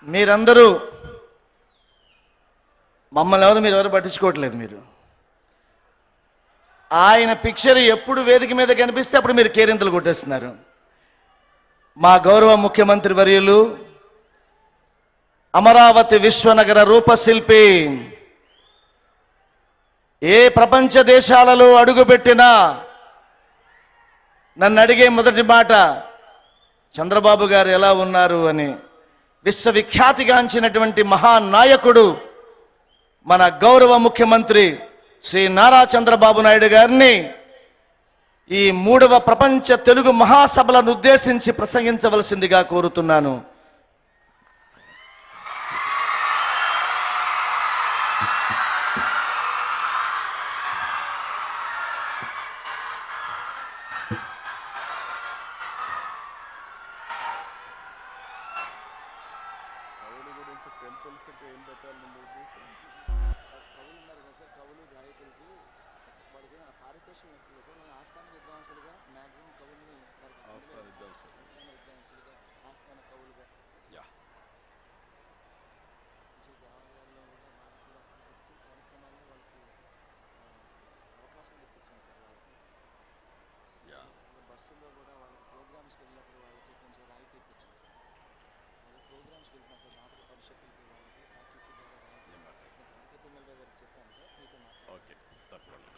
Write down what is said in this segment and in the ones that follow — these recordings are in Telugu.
మీరందరూ మమ్మల్ని మీరు ఎవరు పట్టించుకోవట్లేదు. మీరు ఆయన పిక్చర్ ఎప్పుడు వేదిక మీద కనిపిస్తే అప్పుడు మీరు కేరింతలు కొట్టేస్తున్నారు. మా గౌరవ ముఖ్యమంత్రి వర్యులు, అమరావతి విశ్వనగర రూపశిల్పి, ఏ ప్రపంచ దేశాలలో అడుగుపెట్టినా నన్ను అడిగే మొదటి మాట చంద్రబాబు గారు ఎలా ఉన్నారు అని. విశ్వవిఖ్యాతిగాంచినటువంటి మహానాయకుడు మన గౌరవ ముఖ్యమంత్రి శ్రీ నారా చంద్రబాబు నాయుడు గారిని ఈ 3వ ప్రపంచ తెలుగు మహాసభలను ఉద్దేశించి ప్రసంగించవలసిందిగా కోరుతున్నాను. బస్సులో కూడా వాళ్ళకి ప్రోగ్రామ్స్కి వెళ్ళినప్పుడు వాళ్ళకి కొంచెం రాయితీ ఇప్పించాను సార్. వాళ్ళకి ప్రోగ్రామ్స్కి వెళ్తున్నాను సార్. నాటక పరిషత్తులకి వాళ్ళకి ఆర్టీసీ ద్వారా రాయితీ పిల్లల గారికి చెప్పాను సార్. మీతో ఓకే, తప్పకుండా.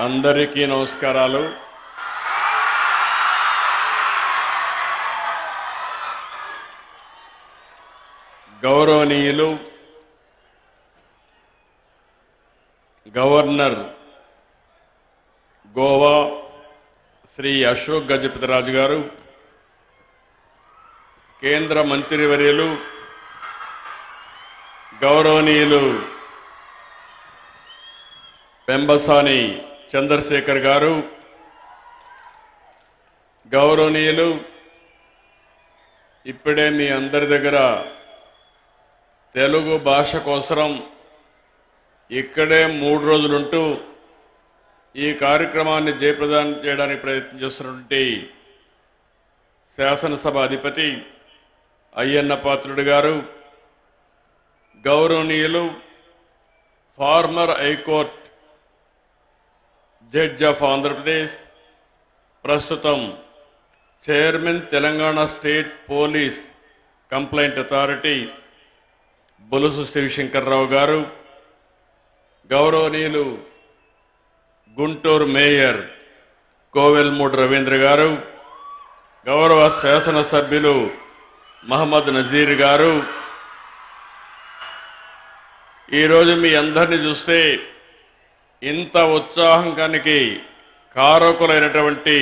అందరికీ నమస్కారాలు. గౌరవనీయులు గవర్నర్ గోవా శ్రీ అశోక్ గజపతిరాజు గారు, కేంద్ర మంత్రివర్యులు గౌరవనీయులు పెంబసాని చంద్రశేఖర్ గారు, గౌరవనీయులు ఇప్పుడే మీ అందరి దగ్గర తెలుగు భాష కోసం ఇక్కడే 3 రోజులుంటూ ఈ కార్యక్రమాన్ని జయప్రదం చేయడానికి ప్రయత్నం చేస్తున్నటువంటి శాసనసభ అధిపతి అయ్యన్న పాత్రుడు గారు, గౌరవనీయులు former high court judge of Andhra Pradesh, ప్రస్తుతం chairman Telangana state police complaint authority Bolusu Sivasankar Rao గారు, గౌరవనీయులు గుంటూరు మేయర్ కోవెల్మూడి రవీంద్ర గారు, గౌరవ శాసనసభ్యులు మహమ్మద్ నజీర్ గారు, ఈరోజు మీ అందరినీ చూస్తే ఇంత ఉత్సాహానికి కారకులైనటువంటి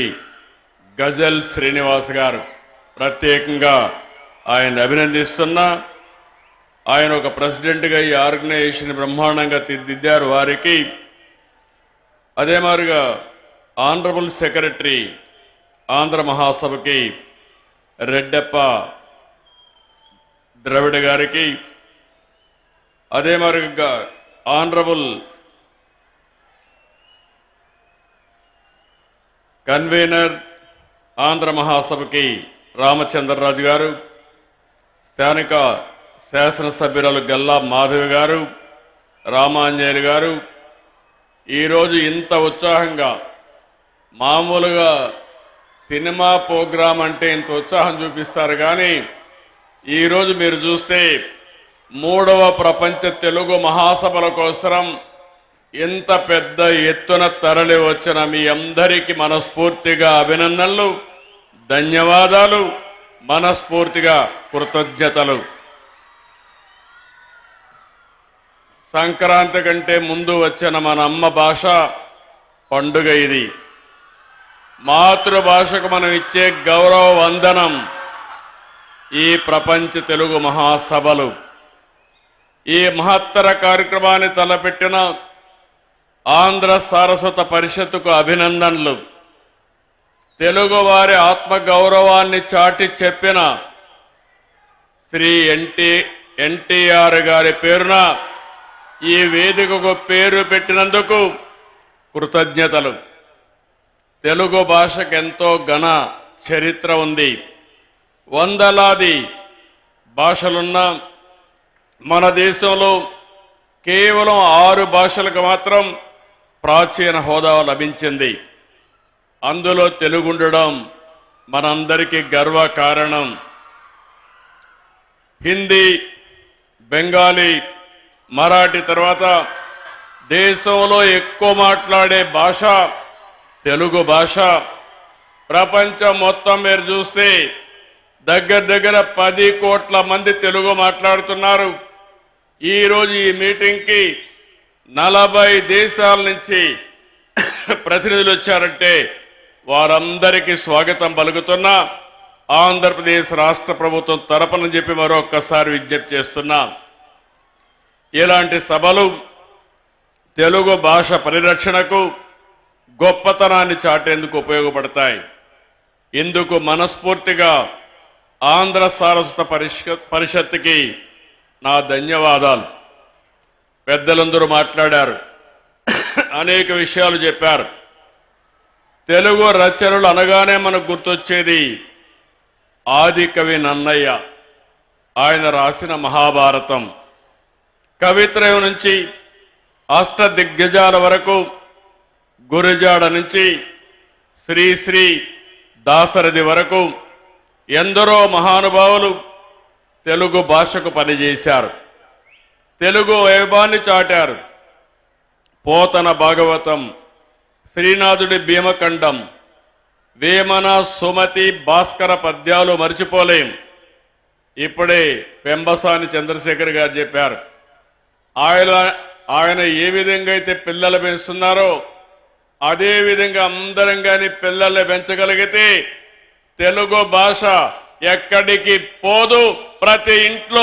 గజల్ శ్రీనివాస్ గారు, ప్రత్యేకంగా ఆయన అభినందిస్తున్నా. ఆయన ఒక ప్రెసిడెంట్గా ఈ ఆర్గనైజేషన్ బ్రహ్మాండంగా తీర్చిదిద్దారు. వారికి అదే మాదిరిగా ఆనరబుల్ సెక్రటరీ ఆంధ్ర మహాసభకి రెడ్డప్ప ద్రవిడ గారికి, అదే మాదిరిగా ఆనరబుల్ కన్వీనర్ ఆంధ్ర మహాసభకి రామచంద్రరాజు గారు, స్థానిక శాసనసభ్యురాలు గల్లా మాధవి గారు, రామాంజనేయులు గారు, ఈరోజు ఇంత ఉత్సాహంగా, మామూలుగా సినిమా ప్రోగ్రాం అంటే ఇంత ఉత్సాహం చూపిస్తారు కానీ ఈరోజు మీరు చూస్తే 3వ ప్రపంచ తెలుగు మహాసభల కోసం ఎంత పెద్ద ఎత్తున తరలి వచ్చిన మీ అందరికీ మనస్ఫూర్తిగా అభినందనలు, ధన్యవాదాలు, మనస్ఫూర్తిగా కృతజ్ఞతలు. సంక్రాంతి కంటే ముందు వచ్చిన మన అమ్మ భాష పండుగ ఇది. మాతృభాషకు మనం ఇచ్చే గౌరవ వందనం ఈ ప్రపంచ తెలుగు మహాసభలు. ఈ మహత్తర కార్యక్రమాన్ని తలపెట్టిన ఆంధ్ర సారస్వత పరిషత్తుకు అభినందనలు. తెలుగువారి ఆత్మగౌరవాన్ని చాటి చెప్పిన శ్రీ ఎన్టీఆర్ గారి పేరున ఈ వేదికకు పేరు పెట్టినందుకు కృతజ్ఞతలు. తెలుగు భాషకు ఎంతో ఘన చరిత్ర ఉంది. వందలాది భాషలున్న మన దేశంలో కేవలం 6 భాషలకు మాత్రం ప్రాచీన హోదా లభించింది. అందులో తెలుగు ఉండడం మనందరికీ గర్వకారణం. హిందీ, బెంగాలీ, మరాఠీ తర్వాత దేశంలో ఎక్కువ మాట్లాడే భాష తెలుగు భాష. ప్రపంచం మొత్తం మీరు చూస్తే దగ్గర 10 కోట్ల మంది తెలుగు మాట్లాడుతున్నారు. ఈరోజు ఈ మీటింగ్కి 40 దేశాల నుంచి ప్రతినిధులు వచ్చారంటే వారందరికీ స్వాగతం పలుకుతున్నా. ఆంధ్రప్రదేశ్ రాష్ట్ర ప్రభుత్వం తరపున చెప్పి మరొక్కసారి విజ్ఞప్తి చేస్తున్నా. ఇలాంటి సభలు తెలుగు భాష పరిరక్షణకు గొప్పతనాన్ని చాటేందుకు ఉపయోగపడతాయి. ఇందుకు మనస్ఫూర్తిగా ఆంధ్ర సారస్వత పరిషత్తుకి నా ధన్యవాదాలు. పెద్దలందరూ మాట్లాడారు, అనేక విషయాలు చెప్పారు. తెలుగు రచనలు అనగానే మనకు గుర్తొచ్చేది ఆది కవి నన్నయ్య. ఆయన రాసిన మహాభారతం, కవిత్రయం నుంచి అష్టదిగ్గజాల వరకు, గురజాడ నుంచి శ్రీ దాశరథి వరకు ఎందరో మహానుభావులు తెలుగు భాషకు పనిచేశారు. తెలుగు వైభవాన్ని చాటారు. పోతన భాగవతం, శ్రీనాథుడి భీమఖండం, వేమన, సుమతి, భాస్కర పద్యాలు మర్చిపోలేం. ఇప్పుడే పెంబసాని చంద్రశేఖర్ గారు చెప్పారు. ఆయన ఏ విధంగా అయితే పిల్లలు పెంచుతున్నారో అదే విధంగా అందరం కానీ పిల్లల్ని పెంచగలిగితే తెలుగు భాష ఎక్కడికి పోదు, ప్రతి ఇంట్లో